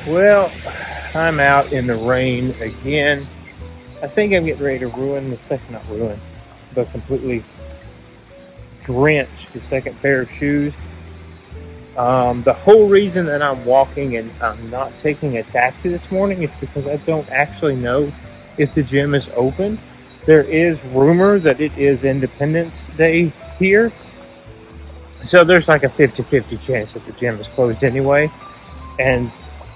Well, I'm out in the rain again. I think I'm getting ready to ruin the second, not ruin, but completely drench the second pair of shoes. The whole reason that I'm walking and I'm not taking a taxi this morning is because I don't actually know if the gym is open. There is rumor that it is Independence Day here. So there's like a 50-50 chance that the gym is closed anyway. And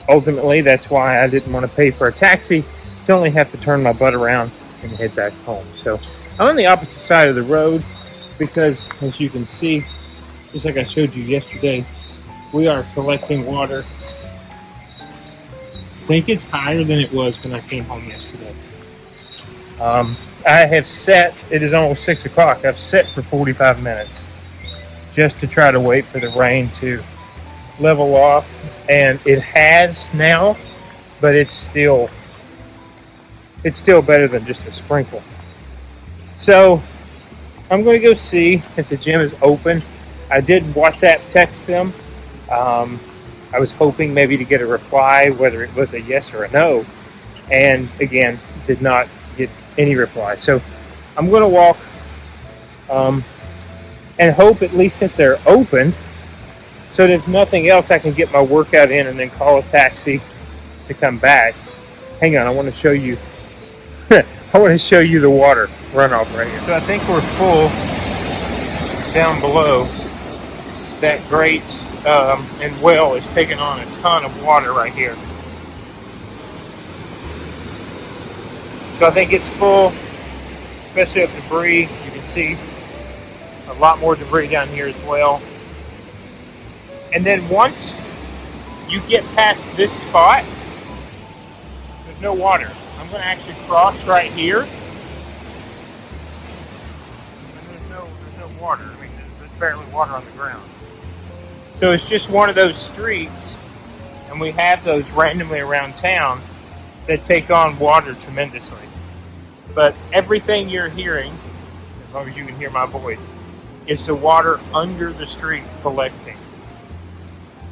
ultimately, that's why I didn't want to pay for a taxi to only have to turn my butt around and head back home. So I'm on the opposite side of the road because, as you can see, just like I showed you yesterday, we are collecting water. I think it's higher than it was when I came home yesterday. I have set, it is almost 6 o'clock, I've set for 45 minutes just to try to wait for the rain to level off, and it has now, but it's still better than just a sprinkle. So I'm going to go see if the gym is open. I did WhatsApp text them. I was hoping maybe to get a reply, whether it was a yes or a no, and again, did not get any reply. So I'm going to walk and hope at least that they're open, so that if nothing else, I can get my workout in and then call a taxi to come back. Hang on, I want to show you. I want to show you the water runoff right here. So I think we're full down below. That grate and well is taking on a ton of water right here. So I think it's full, especially of debris. You can see a lot more debris down here as well. And then once you get past this spot, there's no water. I'm going to actually cross right here. And there's no water. I mean, there's barely water on the ground. So it's just one of those streets, and we have those randomly around town that take on water tremendously. But everything you're hearing, as long as you can hear my voice, is the water under the street collecting.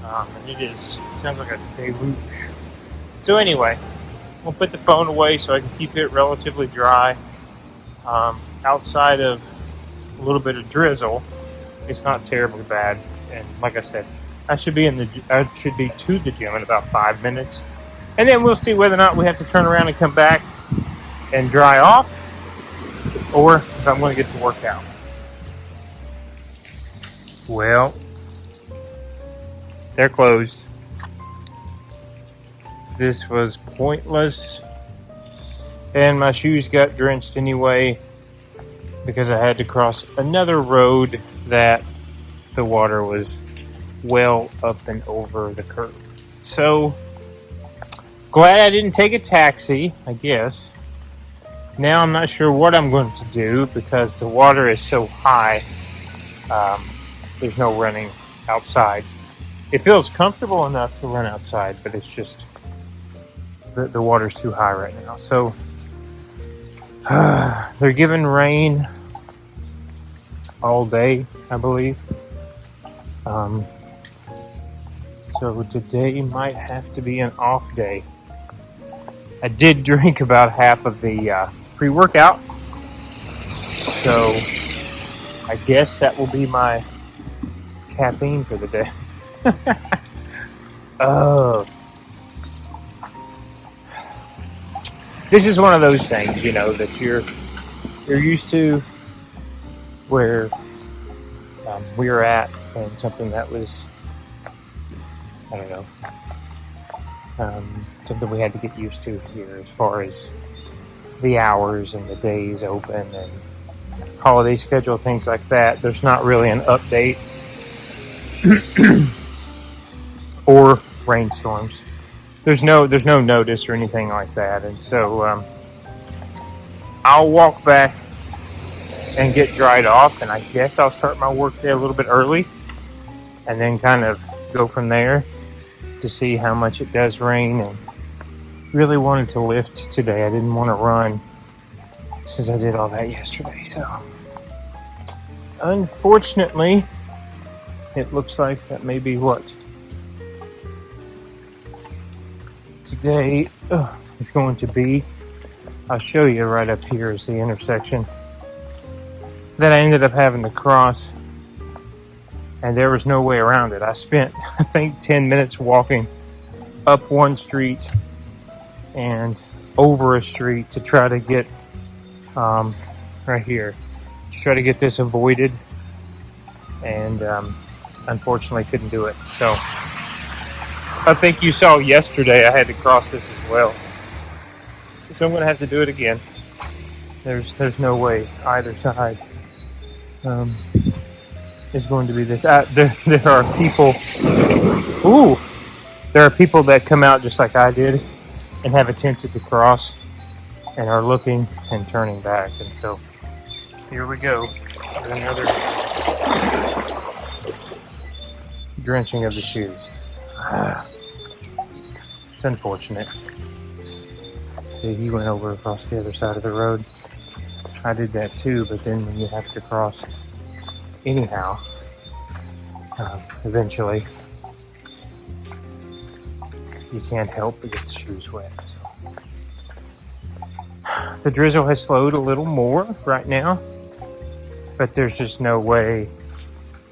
And it sounds like a deluge. So anyway, we'll put the phone away so I can keep it relatively dry. Outside of a little bit of drizzle, it's not terribly bad. And like I said, I should be to the gym in about 5 minutes. And then we'll see whether or not we have to turn around and come back and dry off, or if I'm going to get to work out. Well, they're closed. This was pointless. And my shoes got drenched anyway because I had to cross another road that the water was well up and over the curb. So, glad I didn't take a taxi, I guess. Now I'm not sure what I'm going to do because the water is so high. There's no running outside. It feels comfortable enough to run outside, but it's just the water's too high right now. So they're giving rain all day, I believe. So today might have to be an off day. I did drink about half of the pre-workout, so I guess that will be my caffeine for the day. Oh, this is one of those things, that you're used to, where we were at, and something that was, I don't know, something we had to get used to here as far as the hours and the days open and holiday schedule, things like that. There's not really an update or rainstorms. There's no notice or anything like that, and so I'll walk back and get dried off, and I guess I'll start my work day a little bit early, and then kind of go from there to see how much it does rain. And really wanted to lift today. I didn't want to run since I did all that yesterday. So unfortunately, it looks like that may be what today is going to be, I'll show you right up here is the intersection that I ended up having to cross, and there was no way around it. I spent, I think, 10 minutes walking up one street and over a street to try to get right here, to try to get this avoided, and unfortunately couldn't do it. So I think you saw yesterday I had to cross this as well, so I'm going to have to do it again. There's no way either side is going to be this. There are people. There are people that come out just like I did and have attempted to cross and are looking and turning back. And so here we go. Another drenching of the shoes. It's unfortunate. See, he went over across the other side of the road. I did that too, but then when you have to cross anyhow, eventually you can't help but get the shoes wet. So the drizzle has slowed a little more right now, but there's just no way.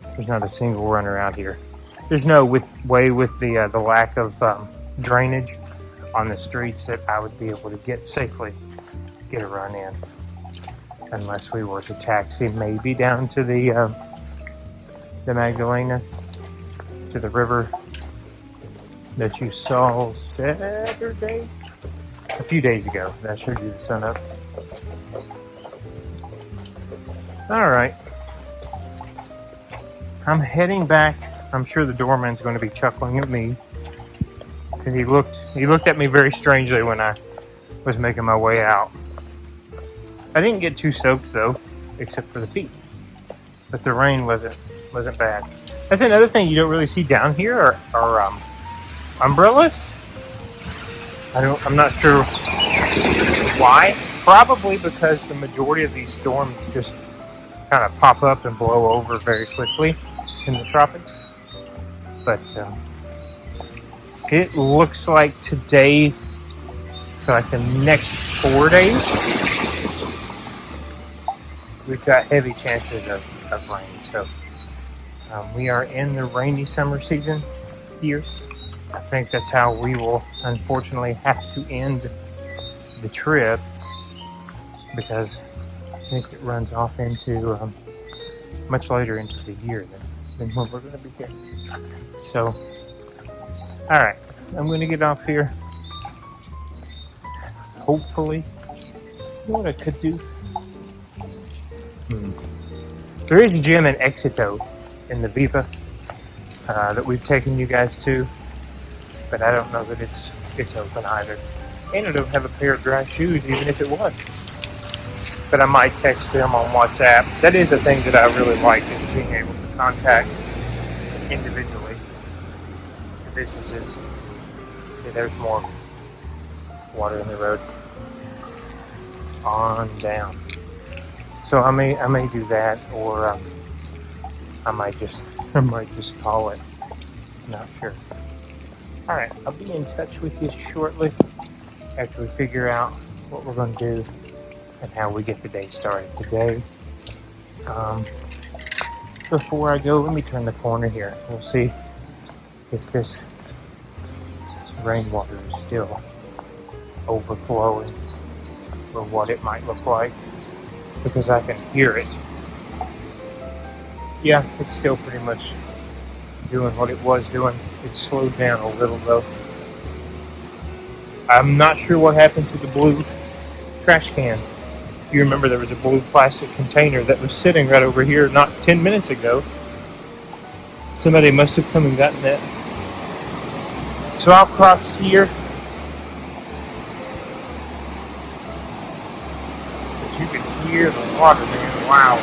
There's not a single runner out here. There's no way with the lack of drainage on the streets that I would be able to get a run in, unless we were to taxi maybe down to the Magdalena, to the river that you saw Saturday, a few days ago. That showed you the sun up. All right, I'm heading back. I'm sure the doorman's going to be chuckling at me because he looked at me very strangely when I was making my way out. I didn't get too soaked though, except for the feet. But the rain wasn't bad. That's another thing you don't really see down here are umbrellas. I'm not sure why. Probably because the majority of these storms just kind of pop up and blow over very quickly in the tropics. But it looks like today, for like the next 4 days, we've got heavy chances of rain. So we are in the rainy summer season here. I think that's how we will unfortunately have to end the trip, because I think it runs off into much later into the year than when we're going to be here. So, all right, I'm going to get off here. Hopefully, you know what I could do? There is a gym in Éxito in the Viva that we've taken you guys to, but I don't know that it's open either. And I don't have a pair of dry shoes, even if it was. But I might text them on WhatsApp. That is a thing that I really like, is being able to contact individually the businesses. Okay, there's more water in the road. On down. So I may do that, or I might just call it. I'm not sure. All right, I'll be in touch with you shortly after we figure out what we're going to do and how we get the day started today. Before I go, let me turn the corner here. We'll see if this rainwater is still overflowing, or what it might look like, because I can hear it. Yeah, it's still pretty much doing what it was doing. It's slowed down a little though. I'm not sure what happened to the blue trash can. You remember there was a blue plastic container that was sitting right over here not 10 minutes ago. Somebody must have come and gotten that. So I'll cross here. But you can hear the water, man. Wow.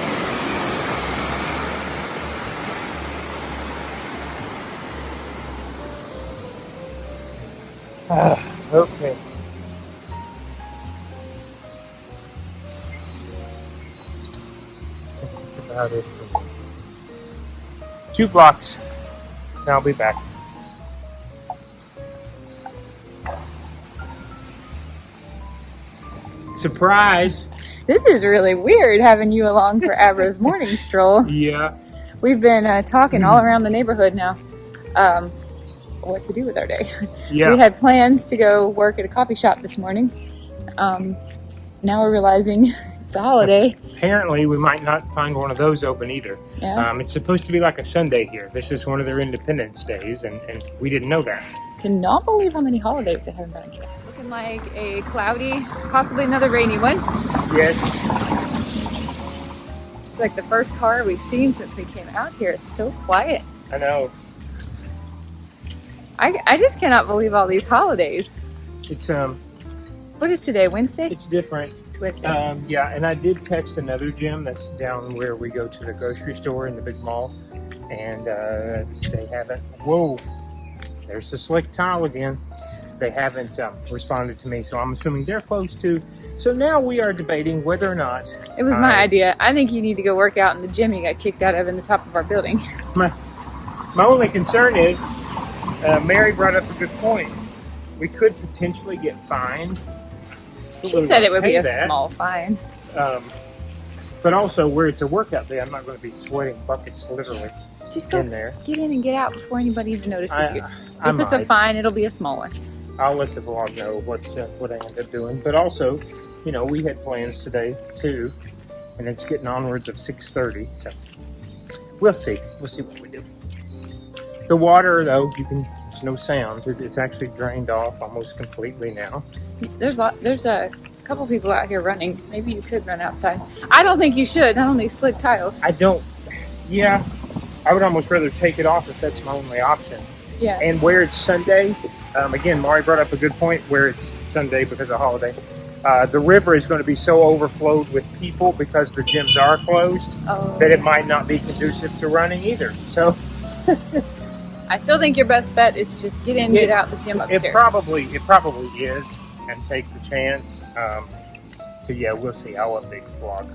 Okay. I think that's about it for me. 2 blocks, and I'll be back. Surprise! This is really weird having you along for Abra's morning stroll. Yeah. We've been talking all around the neighborhood now. What to do with our day. Yeah. We had plans to go work at a coffee shop this morning. Now we're realizing it's a holiday. Apparently, we might not find one of those open either. Yeah. It's supposed to be like a Sunday here. This is one of their Independence Days, and we didn't know that. Cannot believe how many holidays they haven't done here. Looking like a cloudy, possibly another rainy one. Yes. It's like the first car we've seen since we came out here. It's so quiet. I know. I just cannot believe all these holidays. It's What is today, Wednesday? It's different. It's Wednesday. Yeah, and I did text another gym that's down where we go to the grocery store in the big mall, and they haven't. Whoa, there's the slick tile again. They haven't responded to me, so I'm assuming they're close to. So now we are debating whether or not. It was my idea. I think you need to go work out in the gym you got kicked out of in the top of our building. My only concern is, Mary brought up a good point. We could potentially get fined. She said it would be a small fine. But also, where it's a workout day, I'm not going to be sweating buckets literally Just go in there. Get in and get out before anybody even notices you. I If it's a might. fine, it'll be a small one. I'll let the vlog know what I end up doing. But also, we had plans today too, and it's getting onwards of 6:30. So we'll see. We'll see what we do. The water, though, there's no sound. It's actually drained off almost completely now. There's a couple people out here running. Maybe you could run outside. I don't think you should. Not on these slick tiles. I don't. Yeah, I would almost rather take it off if that's my only option. Yeah. And where it's Sunday, again, Mari brought up a good point. Where it's Sunday because of holiday, the river is going to be so overflowed with people because the gyms are closed that it might not be conducive to running either. So. I still think your best bet is just get in, get out the gym upstairs. It probably is, and take the chance. So yeah, we'll see. I'll update the vlog.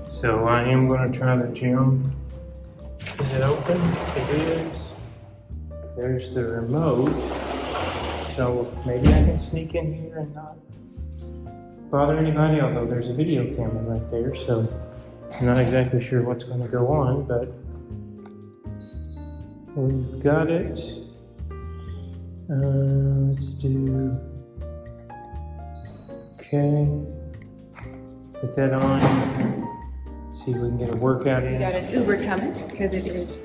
So I am going to try the gym. Is it open? It is. There's the remote. So maybe I can sneak in here and not bother anybody. Although there's a video camera right there, so I'm not exactly sure what's going to go on, but. We've got it. Let's do. Okay. Put that on. See if we can get a workout in. We got an Uber coming because it is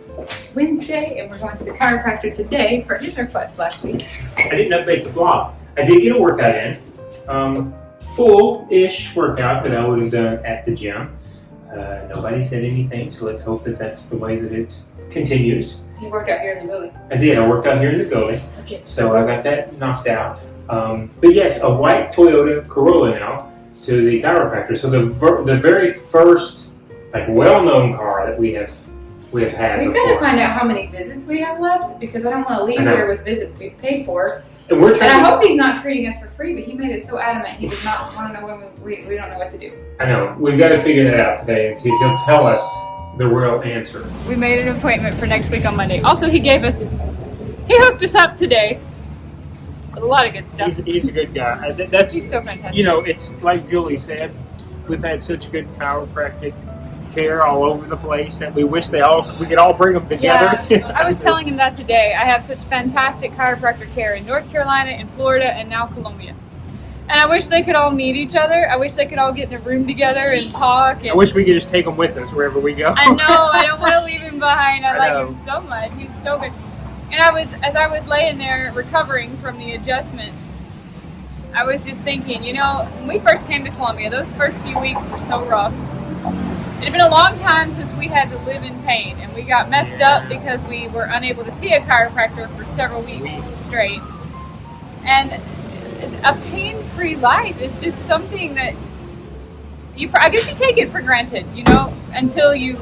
Wednesday and we're going to the chiropractor today for his request last week. I didn't update the vlog. I did get a workout in. Full-ish workout that I would have done at the gym. Nobody said anything, so let's hope that that's the way that it continues. You worked out here in the building? I did. I worked out here in the building. Okay. So I got that knocked out. But yes, a white Toyota Corolla now to the chiropractor. So the very first well-known car that we have had We've before. got to find out how many visits we have left because I don't want to leave here with visits we've paid for. And I hope he's not treating us for free, but he made us so adamant he does not want to know when we don't know what to do. I know. We've got to figure that out today and see if he'll tell us the real answer. We made an appointment for next week on Monday. Also, he hooked us up today with a lot of good stuff. He's a good guy. He's so fantastic. It's like Julie said, we've had such good chiropractic care all over the place that we wish we could all bring them together. Yeah, I was telling him that today. I have such fantastic chiropractor care in North Carolina, in Florida, and now Colombia. And I wish they could all meet each other. I wish they could all get in a room together and talk. And I wish we could just take him with us wherever we go. I know. I don't want to leave him behind. I like know. him so much. He's so good. And as I was laying there recovering from the adjustment, I was just thinking, when we first came to Colombia, those first few weeks were so rough. It had been a long time since we had to live in pain, and we got messed up because we were unable to see a chiropractor for several weeks straight. And a pain-free life is just something that I guess you take it for granted, until you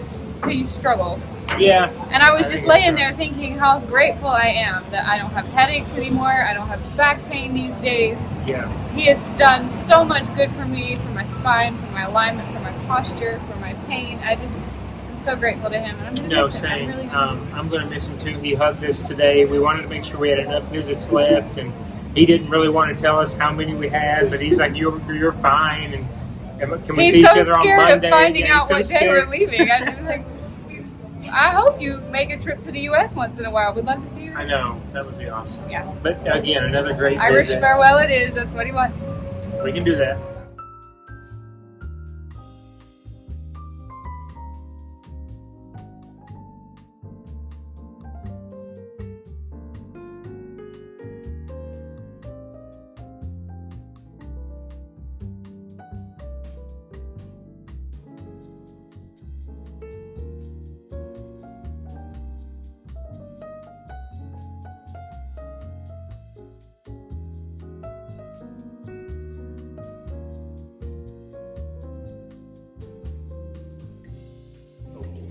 struggle. Yeah. And I was just laying there thinking how grateful I am that I don't have headaches anymore. I don't have back pain these days. Yeah. He has done so much good for me, for my spine, for my alignment, for my posture, for my pain. I'm so grateful to him. And I'm going to miss him. Same. I'm really I'm going to miss him too. He hugged us today. We wanted to make sure we had enough visits left, and he didn't really want to tell us how many we had, but he's like, you're fine. And Can we see He's each so other on scared Monday? of finding Yeah, he's out so what day scared. we're leaving. I'm like, I hope you make a trip to the U.S. once in a while. We'd love to see you. I know, that would be awesome. Yeah. But again, another great Irish visit. farewell it is. That's what he wants. We can do that.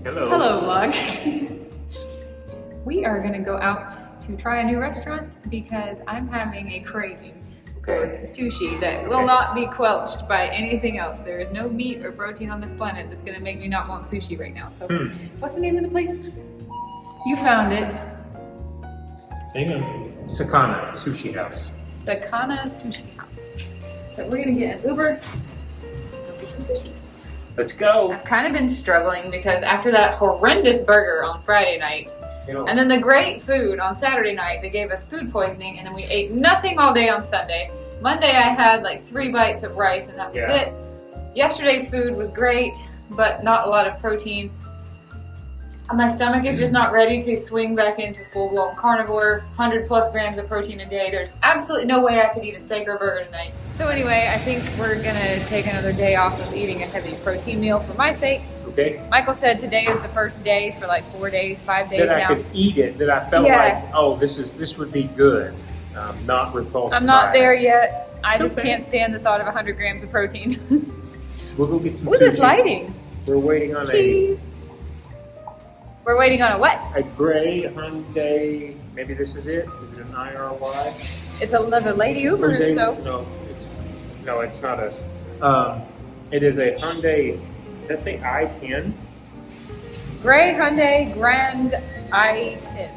Hello. Hello, vlog. We are going to go out to try a new restaurant because I'm having a craving for sushi that will not be quelched by anything else. There is no meat or protein on this planet that's going to make me not want sushi right now. So, what's the name of the place? You found it. Hang on. Sakana Sushi House. Sakana Sushi House. So we're going to get an Uber. Go get some sushi. Let's go. I've kind of been struggling because after that horrendous burger on Friday night, and then the great food on Saturday night, they gave us food poisoning, and then we ate nothing all day on Sunday. Monday I had like 3 bites of rice, and that was it. Yesterday's food was great, but not a lot of protein. My stomach is just not ready to swing back into full-blown carnivore, 100+ grams of protein a day. There's absolutely no way I could eat a steak or a burger tonight. So anyway, I think we're gonna take another day off of eating a heavy protein meal for my sake. Okay. Michael said today is the first day for like 4 days, 5 days That now. I could eat it. That I felt like, oh, this would be good. Not repulsive. I'm not there yet. I just okay. can't stand the thought of 100 grams of protein. We'll go get some Ooh, sushi. this lighting. We're waiting on Cheese. We're waiting on a what? a gray Hyundai. Maybe this is it. Is it an IRY? It's another lady Uber, Jose, so. no, it's not us. It is a Hyundai. Does that say i10? Gray Hyundai Grand i10.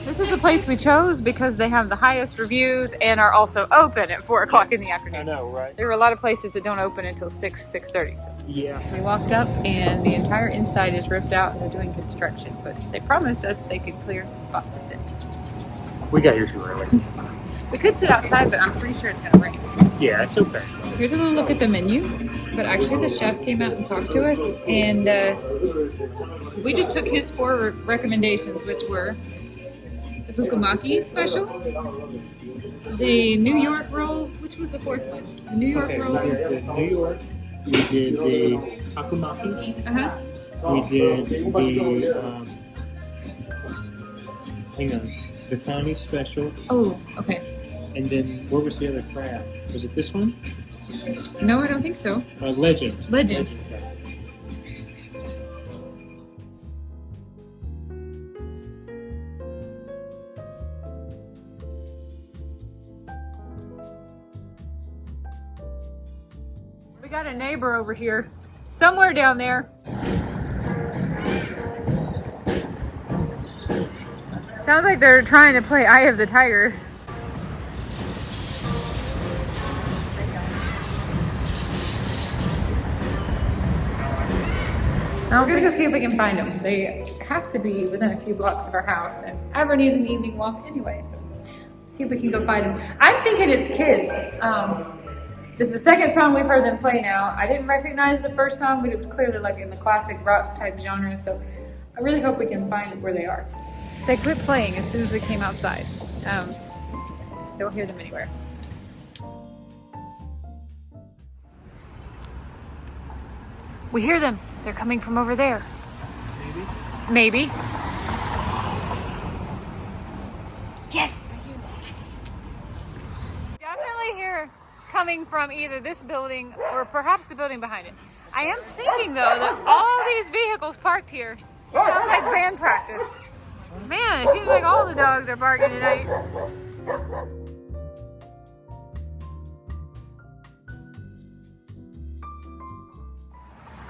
This is the place we chose because they have the highest reviews and are also open at 4 o'clock in the I afternoon. know, right? There were a lot of places that don't open until 6:30. So Yeah. we walked up and the entire inside is ripped out and they're doing construction, but they promised us they could clear some spot to sit. We got here too early. We could sit outside, but I'm pretty sure it's gonna rain. Yeah, it's okay. Here's a little look at the menu, but actually the chef came out and talked to us, and we just took his 4 recommendations, which were the Fukumaki special, the New York roll, which was the 4th one? The New York roll. We did the New York. We did the Hakumaki. Uh-huh. We did the hang on, the Connie special. Oh, okay. And then where was the other crab? Was it this one? No, I don't think so. Legend. Legend. We got a neighbor over here, somewhere down there. Sounds like they're trying to play Eye of the Tiger. Now we're gonna go see if we can find them. They have to be within a few blocks of our house, and Ever needs an evening walk anyway, so let's see if we can go find them. I'm thinking it's kids. This is the second song we've heard them play now. I didn't recognize the first song, but it was clearly like in the classic rock type genre, so I really hope we can find where they are. They quit playing as soon as we came outside. Don't hear them anywhere. We hear them. They're coming from over there. Maybe. Yes! Definitely hear coming from either this building or perhaps the building behind it. I am thinking though that all these vehicles parked here sounds like band practice. Man, it seems like all the dogs are barking tonight.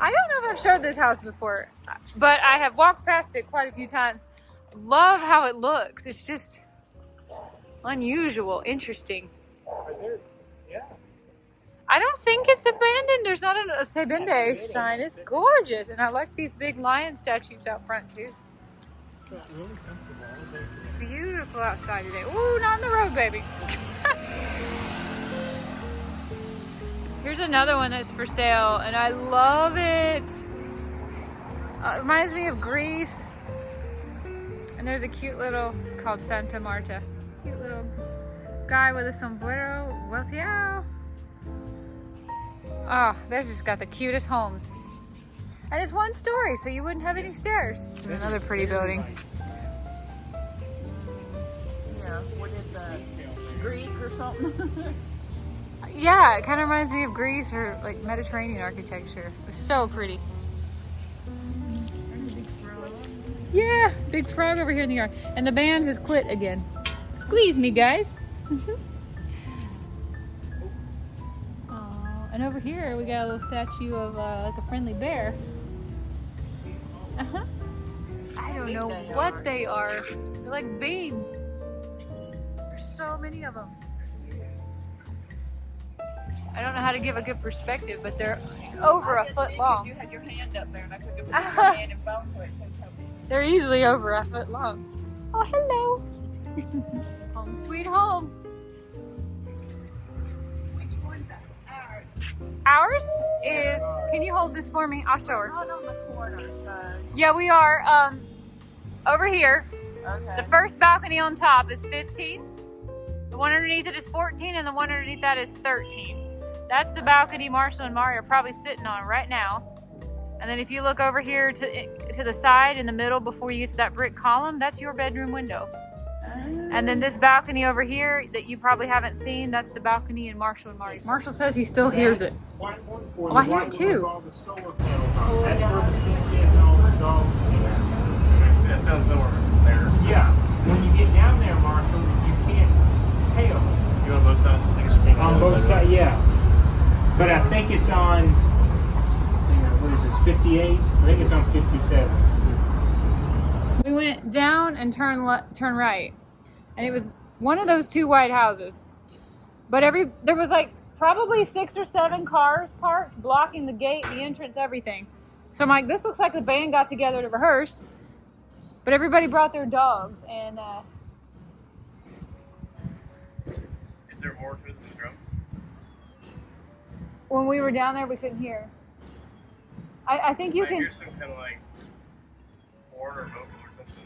I don't know if I've showed this house before, but I have walked past it quite a few times. Love how it looks. It's just unusual, interesting. Yeah. I don't think it's abandoned. There's not a Sebende sign. It's gorgeous. And I like these big lion statues out front too. Really comfortable. Beautiful outside today. Ooh, not in the road, baby. Here's another one that's for sale, and I love it. It reminds me of Greece. And there's a cute little, called Santa Marta. Cute little guy with a sombrero. Volteado. Oh, they've just got the cutest homes. And it's one story, so you wouldn't have any stairs. Another pretty building. Yeah, what is that? Greek or something? Yeah, it kind of reminds me of Greece or like Mediterranean architecture. It was so pretty. Yeah, big frog over here in the yard. And the band has quit again. Squeeze me, guys. Oh, and over here we got a little statue of like a friendly bear. Uh-huh. I don't know what they are. They're like beans. There's so many of them. I don't know how to give a good perspective, but they're over a foot long. You had your hand up there and I could have put your hand and bone to it. They're easily over a foot long. Oh, hello. Home sweet home. Which one's ours? Ours is, can you hold this for me? I'll show her. Not on the corner, so. Yeah, we are over here. Okay. The first balcony on top is 15. The one underneath it is 14, and the one underneath that is 13. That's the balcony Marshall and Mari are probably sitting on right now. And then if you look over here to the side in the middle before you get to that brick column, that's your bedroom window. And then this balcony over here that you probably haven't seen, that's the balcony in Marshall and Mari's. Marshall says he still hears it. Oh, I hear it too. That's where the fence is and all the dogs. That sounds somewhere there. Yeah. When you get down there, Marshall, you can't tell. You on both sides? I think it's pink On both sides, yeah. But I think it's on, what is this, 58? I think it's on 57. We went down and turn right. And it was one of those two white houses. But there was like probably 6 or 7 cars parked, blocking the gate, the entrance, everything. So I'm like, this looks like the band got together to rehearse. But everybody brought their dogs, and Is there more to it than the drum? when we were down there, we couldn't hear. I think you I can. hear some kind of like horn or vocal or something.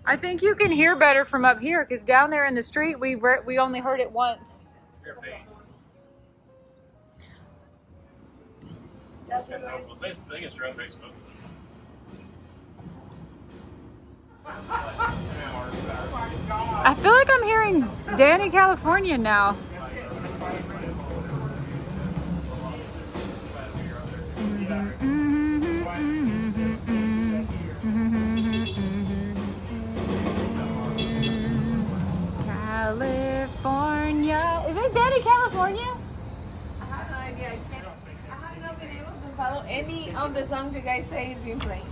I think you can hear better from up here, because down there in the street, we only heard it once. Your face. That's And what vocals. I think it's drum bass both. I feel like I'm hearing Danny California now. California. Is it Danny California? I have no idea. I haven't been able to follow any of the songs you guys say you've been playing.